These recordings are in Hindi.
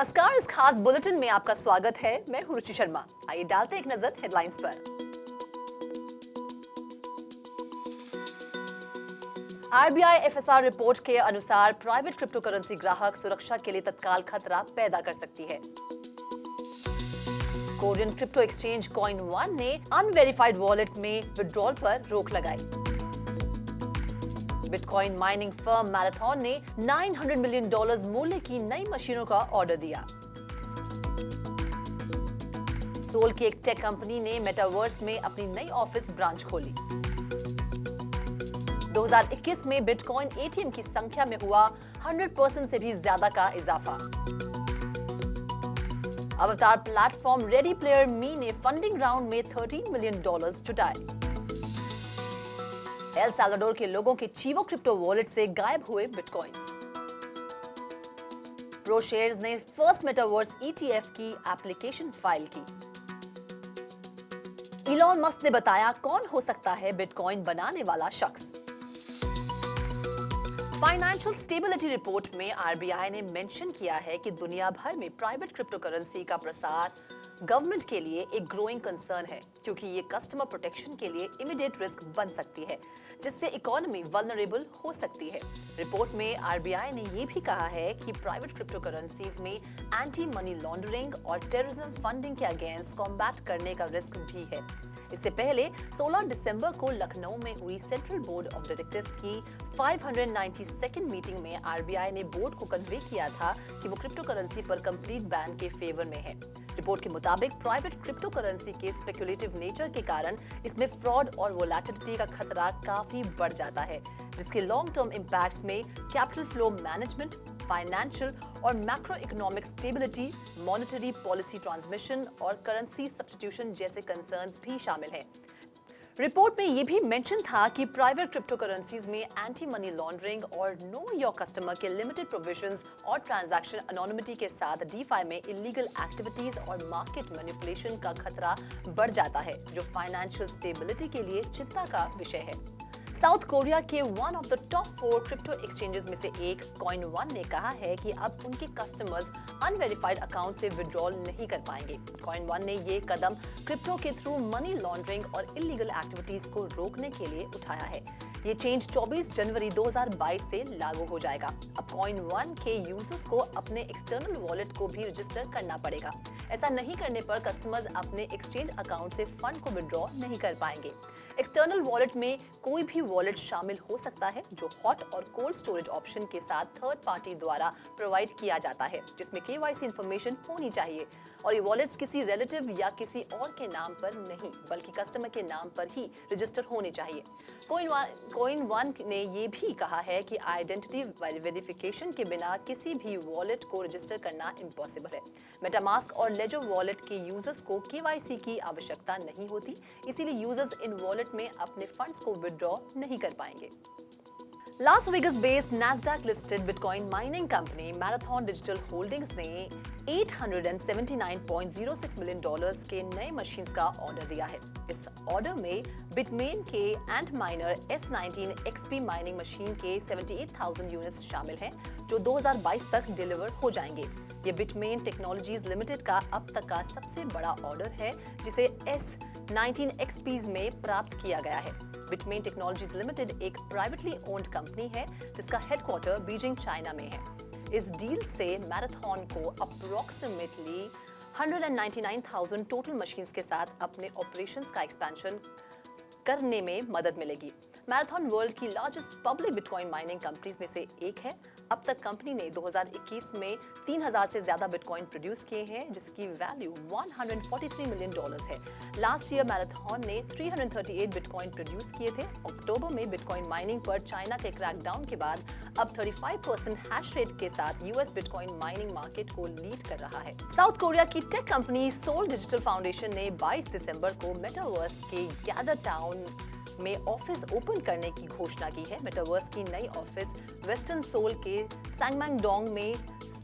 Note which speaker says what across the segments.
Speaker 1: नमस्कार, इस खास बुलेटिन में आपका स्वागत है। मैं हूं रुचि शर्मा। आइए डालते एक नजर हेडलाइंस पर। आरबीआई एफएसआर रिपोर्ट के अनुसार प्राइवेट क्रिप्टो करेंसी ग्राहक सुरक्षा के लिए तत्काल खतरा पैदा कर सकती है। कोरियन क्रिप्टो एक्सचेंज कॉइन1 ने अनवेरिफाइड वॉलेट में विड्रॉल पर रोक लगाई। बिटकॉइन माइनिंग फर्म मैराथन ने $900 मिलियन मूल्य की नई मशीनों का ऑर्डर दिया। सोल की एक टेक कंपनी ने मेटावर्स में अपनी नई ऑफिस ब्रांच खोली। 2021 में बिटकॉइन एटीएम की संख्या में हुआ 100% से भी ज्यादा का इजाफा। अवतार प्लेटफॉर्म रेडी प्लेयर मी ने फंडिंग राउंड में $13 मिलियन जुटाए। एल साल्वाडोर के लोगों के चीवो क्रिप्टो वॉलेट से गायब हुए बिटकॉइंस। प्रोशेयर्स ने फर्स्ट मेटावर्स ईटीएफ की एप्लीकेशन फाइल की। इलॉन मस्क ने बताया कौन हो सकता है बिटकॉइन बनाने वाला शख्स। फाइनेंशियल स्टेबिलिटी रिपोर्ट में आरबीआई ने मेंशन किया है कि दुनिया भर में प्राइवेट क्रिप्टो करेंसी का प्रसार गवर्नमेंट के लिए एक ग्रोइंग कंसर्न है, क्योंकि ये कस्टमर प्रोटेक्शन के लिए इमीडिएट रिस्क बन सकती है, जिससे इकोनॉमी वल्नरेबल हो सकती है। रिपोर्ट में आरबीआई ने ये भी कहा है कि प्राइवेट क्रिप्टो करेंसीज में एंटी मनी लॉन्ड्रिंग और टेररिज्म फंडिंग के अगेंस्ट कॉम्बैट करने का रिस्क भी है। इससे पहले 16 दिसंबर को लखनऊ में हुई सेंट्रल बोर्ड ऑफ डायरेक्टर्स की 592nd मीटिंग में आरबीआई ने बोर्ड को कन्वे किया था कि वो क्रिप्टो करेंसी पर कंप्लीट बैन के फेवर में है। रिपोर्ट के मुताबिक प्राइवेट क्रिप्टो करेंसी के स्पेकुलेटिव नेचर के कारण इसमें फ्रॉड और वोलेटिलिटी का खतरा काफी बढ़ जाता है, जिसके लॉन्ग टर्म इम्पैक्ट्स में कैपिटल फ्लो मैनेजमेंट, फाइनेंशियल और macro economic stability, monetary policy transmission और करेंसी सब्स्टिट्यूशन जैसे कंसर्न्स भी शामिल हैं। रिपोर्ट में यह भी मेंशन था कि प्राइवेट क्रिप्टो करेंसीज में एंटी मनी लॉन्ड्रिंग और नो योर कस्टमर के लिमिटेड प्रोविजंस और ट्रांजैक्शन एनोनिमिटी के साथ डीफाई में इलीगल एक्टिविटीज और मार्केट मैनिपुलेशन का खतरा बढ़ जाता है, जो फाइनेंशियल स्टेबिलिटी के लिए चिंता का विषय है। साउथ कोरिया के one of the top 4 crypto exchanges में से एक कॉइन1 ने कहा है कि अब उनके कस्टमर्स अनवेरिफाइड अकाउंट से विड्रॉल नहीं कर पाएंगे। कॉइन1 ने ये कदम क्रिप्टो के थ्रू मनी लॉन्ड्रिंग और इलीगल एक्टिविटीज को रोकने के लिए उठाया है। ये चेंज 24 जनवरी 2022 से लागू हो जाएगा। अब कॉइन1 के यूजर्स को अपने एक्सटर्नल वॉलेट को भी रजिस्टर करना पड़ेगा। ऐसा नहीं करने पर कस्टमर्स अपने एक्सचेंज अकाउंट से फंड को विड्रॉ नहीं कर पाएंगे। एक्सटर्नल वॉलेट में कोई भी वॉलेट शामिल हो सकता है जो हॉट और कोल्ड स्टोरेज ऑप्शन के साथ थर्ड पार्टी द्वारा प्रोवाइड किया जाता है, जिसमें केवाईसी इंफॉर्मेशन होनी चाहिए और ये वॉलेट्स किसी रिलेटिव या किसी और के नाम पर नहीं बल्कि कस्टमर के नाम पर ही रजिस्टर होने चाहिए। कॉइन1 ने ये भी कहा है कि आइडेंटिटी वेरिफिकेशन के बिना किसी भी वॉलेट को रजिस्टर करना इम्पॉसिबल है। मेटामास्क और लेजर वॉलेट के यूजर्स को केवाईसी की आवश्यकता नहीं होती, इसीलिए यूजर्स इन वॉलेट में अपने फंड्स को विड्रॉ नहीं कर पाएंगे। Las Vegas based Nasdaq listed bitcoin mining company marathon digital holdings ने $879.06 मिलियन के नए मशीन्स का ऑर्डर दिया है। इस ऑर्डर में बिटमेन के एंटमाइनर S19 XP माइनिंग मशीन के 78,000 यूनिट्स शामिल हैं, जो 2022 तक डिलीवर हो जाएंगे। ये बिटमेन टेक्नोलॉजीज लिमिटेड का अब तक का सबसे बड़ा ऑर्डर है, जिसे S19 XPs में प्राप्त किया गया है। बिटमेन टेक्नोलॉजीज लिमिटेड एक प्राइवेटली ओन्ड कंपनी है जिसका हेडक्वार्टर बीजिंग, चाइना में है। इस डील से मैराथन को अप्रोक्सीमेटली 199,000 टोटल मशीन्स के साथ अपने ऑपरेशंस का एक्सपेंशन करने में मदद मिलेगी। मैराथन वर्ल्ड की largest public bitcoin mining companies में से एक है। अब तक कंपनी ने 2021 में 3,000 से ज्यादा बिटकॉइन प्रोड्यूस किए हैं, जिसकी वैल्यू $143 मिलियन है। लास्ट ईयर मैराथन ने 338 बिटकॉइन प्रोड्यूस किए थे। अक्टूबर में बिटकॉइन माइनिंग पर चाइना के क्रैकडाउन के बाद अब 35% हैश रेट के साथ यूएस बिटकॉइन माइनिंग मार्केट को लीड कर रहा है। साउथ कोरिया की tech company Seoul digital foundation ने 22 दिसंबर को मेटावर्स के गैदर टाउन में ऑफिस ओपन करने की घोषणा की है। मेटावर्स की नई ऑफिस वेस्टर्न सोल के सांगमेंगडोंग में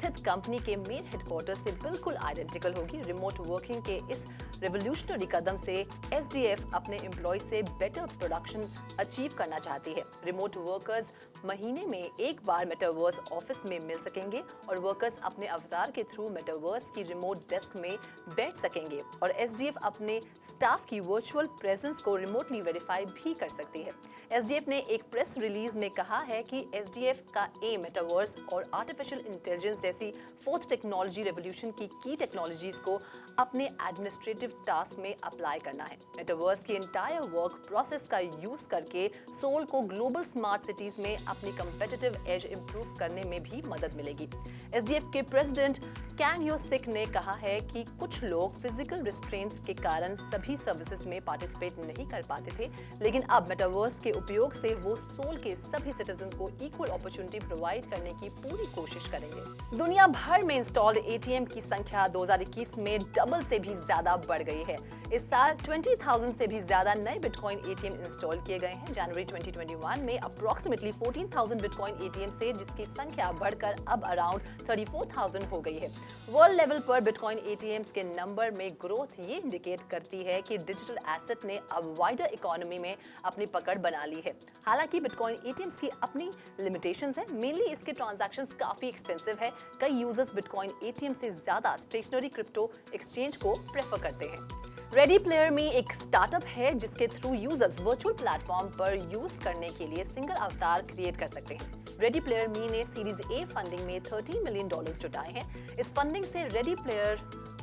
Speaker 1: स्थित कंपनी के मेन हेडक्वार्टर से बिल्कुल आइडेंटिकल होगी। रिमोट वर्किंग के इस रेवोल्यूशनरी कदम से एसडीएफ अपने एम्प्लॉय से बेटर प्रोडक्शन अचीव करना चाहती है। रिमोट वर्कर्स महीने में एक बार मेटावर्स ऑफिस में मिल सकेंगे और वर्कर्स अपने अवतार के थ्रू मेटावर्स की रिमोट डेस्क में बैठ सकेंगे और एसडीएफ अपने स्टाफ की वर्चुअल प्रेजेंस को रिमोटली वेरीफाई भी कर सकती है। एसडीएफ ने एक प्रेस रिलीज में कहा है कि एसडीएफ का एम मेटावर्स और आर्टिफिशियल इंटेलिजेंस जैसी फोर्थ टेक्नोलॉजी रेवोल्यूशन की टेक्नोलॉजीज को अपने एडमिनिस्ट्रेटिव टास्क में अप्लाई करना है। मेटावर्स की एंटायर वर्क प्रोसेस का यूज करके सोल को ग्लोबल स्मार्ट सिटीज में अपनी कंपेटिटिव एज इंप्रूव करने में भी मदद मिलेगी। एसडीएफ के प्रेसिडेंट कैन यो सिक ने कहा है कि कुछ लोग फिजिकल रिस्ट्रेंट्स के कारण सभी सर्विसेज में पार्टिसिपेट नहीं कर पाते थे, लेकिन अब मेटावर्स के उपयोग से वो सोल के सभी सिटीजन को इक्वल अपॉर्चुनिटी प्रोवाइड करने की पूरी कोशिश करेंगे। दुनिया भर में इंस्टॉल्ड एटीएम की संख्या 2021 में डबल से भी ज्यादा बढ़ गई है। इस साल 20,000 से भी ज्यादा नए बिटकॉइन एटीएम इंस्टॉल किए गए हैं। जनवरी 2021 में अप्रोक्सीमेटली 14,000 बिटकॉइन एटीएम से जिसकी संख्या बढ़कर अब अराउंड 34,000 हो गई है। वर्ल्ड लेवल पर बिटकॉइन एटीएम्स के नंबर में ग्रोथ ये इंडिकेट करती है कि डिजिटल एसेट ने अब वाइडर इकोनॉमी में अपनी पकड़ बना ली है। हालांकि बिटकॉइन एटीएम्स की अपनी लिमिटेशंस है। मेनली इसके ट्रांजैक्शंस काफी एक्सपेंसिव है। कई यूजर्स बिटकॉइन एटीएम से ज्यादा स्टेशनरी क्रिप्टो एक्सचेंज को प्रेफर करते हैं। रेडी प्लेयर मी एक स्टार्टअप है जिसके थ्रू यूजर्स वर्चुअल प्लेटफॉर्म पर यूज करने के लिए सिंगल अवतार क्रिएट कर सकते हैं। रेडी प्लेयर मी ने सीरीज ए फंडिंग में $13 मिलियन जुटाए हैं। इस फंडिंग से रेडी प्लेयर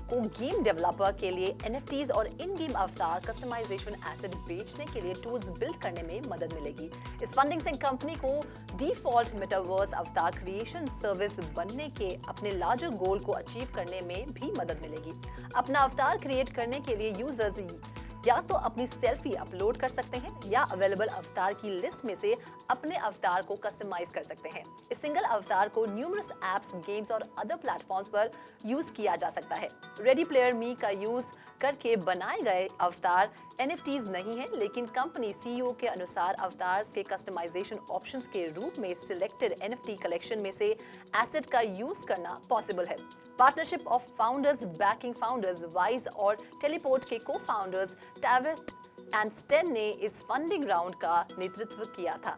Speaker 1: को गेम डेवलपर के लिए एनएफटीज और इन गेम अवतार कस्टमाइजेशन एसेट बेचने के लिए टूल्स बिल्ड करने में मदद मिलेगी। इस फंडिंग से कंपनी को डिफॉल्ट मेटावर्स अवतार क्रिएशन सर्विस बनने के अपने लार्जर गोल को अचीव करने में भी मदद मिलेगी। अपना अवतार क्रिएट करने के लिए यूजर्स या तो अपनी सेल्फी अपलोड कर सकते हैं या अवेलेबल अवतार की लिस्ट में से अपने अवतार को कस्टमाइज कर सकते हैं। इस सिंगल अवतार को न्यूमरस एप्स, गेम्स और अदर प्लेटफॉर्म्स पर यूज किया जा सकता है। रेडी प्लेयर मी का यूज करके बनाए गए अवतार एनएफटीज नहीं है, लेकिन कंपनी सीईओ के अनुसार अवतार्स के कस्टमाइजेशन ऑप्शंस के रूप में सिलेक्टेड एनएफटी कलेक्शन में से एसेट का यूज करना पॉसिबल है। Partnership of founders banking founders wise और टेलीपोर्ट के को फाउंडर्स टैवेट एंड स्टेन ने इस फंडिंग राउंड का नेतृत्व किया था।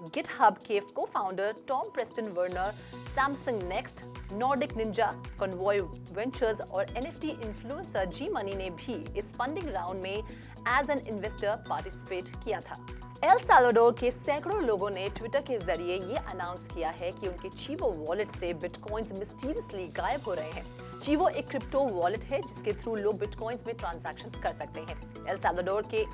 Speaker 1: गिटहब के को founder Tom Preston Werner, Samsung next, Nordic Ninja, convoy ventures और एनएफटी इन्फ्लुएंसर जी मनी ने भी इस फंडिंग राउंड में एज एन इन्वेस्टर पार्टिसिपेट किया था। एल साल्वाडोर के सैकड़ों लोगों ने ट्विटर के जरिए ये अनाउंस किया है कि उनके चीवो वॉलेट से बिटकॉइंस मिस्टीरियसली गायब हो रहे हैं। चीवो एक क्रिप्टो वॉलेट है जिसके थ्रू लोग बिटकॉइंस में ट्रांजैक्शंस कर सकते हैं। एल साल्वाडोर के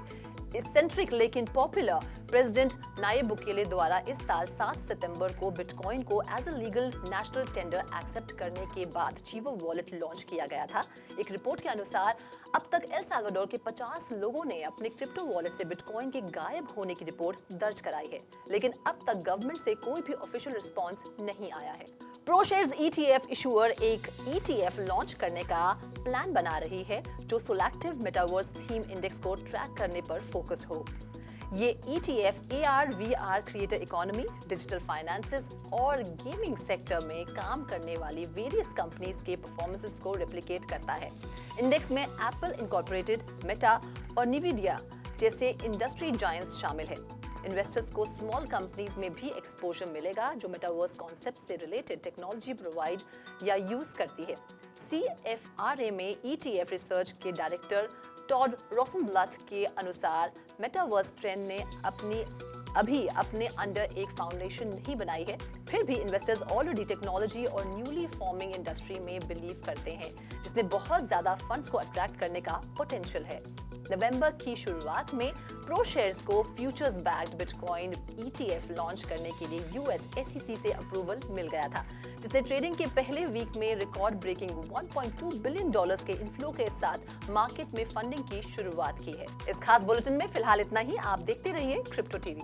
Speaker 1: इसेंट्रिक लेकिन पॉपुलर प्रेसिडेंट नायब बुकेले द्वारा इस साल 7 सितंबर को बिटकॉइन को as a legal national tender accept करने के बाद चीवो वॉलेट लॉन्च किया गया था। एक रिपोर्ट के अनुसार अब तक एल साल्वाडोर के 50 लोगों ने अपने क्रिप्टो वॉलेट से बिटकॉइन के गायब होने की रिपोर्ट दर्ज कराई है, लेकिन अब तक गवर्नमेंट से कोई भी ऑफिशियल रिस्पॉन्स नहीं आया है। प्रोशेयर्स ईटीएफ इशूअर एक ईटीएफ लॉन्च करने का प्लान बना रही है जो सोलैक्टिव मेटावर्स थीम इंडेक्स को ट्रैक करने पर फोकस्ड हो। ये ETF AR, VR, creator economy, digital finances और गेमिंग सेक्टर में काम करने वाली वेरियस कंपनीज के परफॉर्मेंसेस को रेप्लिकेट करता है। इंडेक्स में एप्पल इनकॉर्पोरेटेड, मेटा और निविडिया जैसे इंडस्ट्री जायंट्स शामिल है। इन्वेस्टर्स को स्मॉल कंपनीज में भी एक्सपोजर मिलेगा जो मेटावर्स कॉन्सेप्ट से रिलेटेड टेक्नोलॉजी प्रोवाइड या यूज करती है। सीएफआरए में ईटीएफ रिसर्च के डायरेक्टर टॉड रोसेनब्लथ के अनुसार मेटावर्स ट्रेंड ने अभी अपने अंडर एक फाउंडेशन नहीं बनाई है, फिर भी इन्वेस्टर्स ऑलरेडी टेक्नोलॉजी और न्यूली फॉर्मिंग इंडस्ट्री में बिलीव करते हैं जिसमें बहुत ज्यादा फंड्स को अट्रैक्ट करने का पोटेंशियल है। नवंबर की शुरुआत में प्रोशेयर्स को futures backed bitcoin ETF launch करने के लिए यूएस एसईसी से अप्रूवल मिल गया था, जिसने ट्रेडिंग के पहले वीक में रिकॉर्ड ब्रेकिंग $1.2 बिलियन के इनफ्लो के साथ मार्केट में फंडिंग की शुरुआत की है। इस खास बुलेटिन में फिलहाल इतना ही। आप देखते रहिए क्रिप्टो टीवी।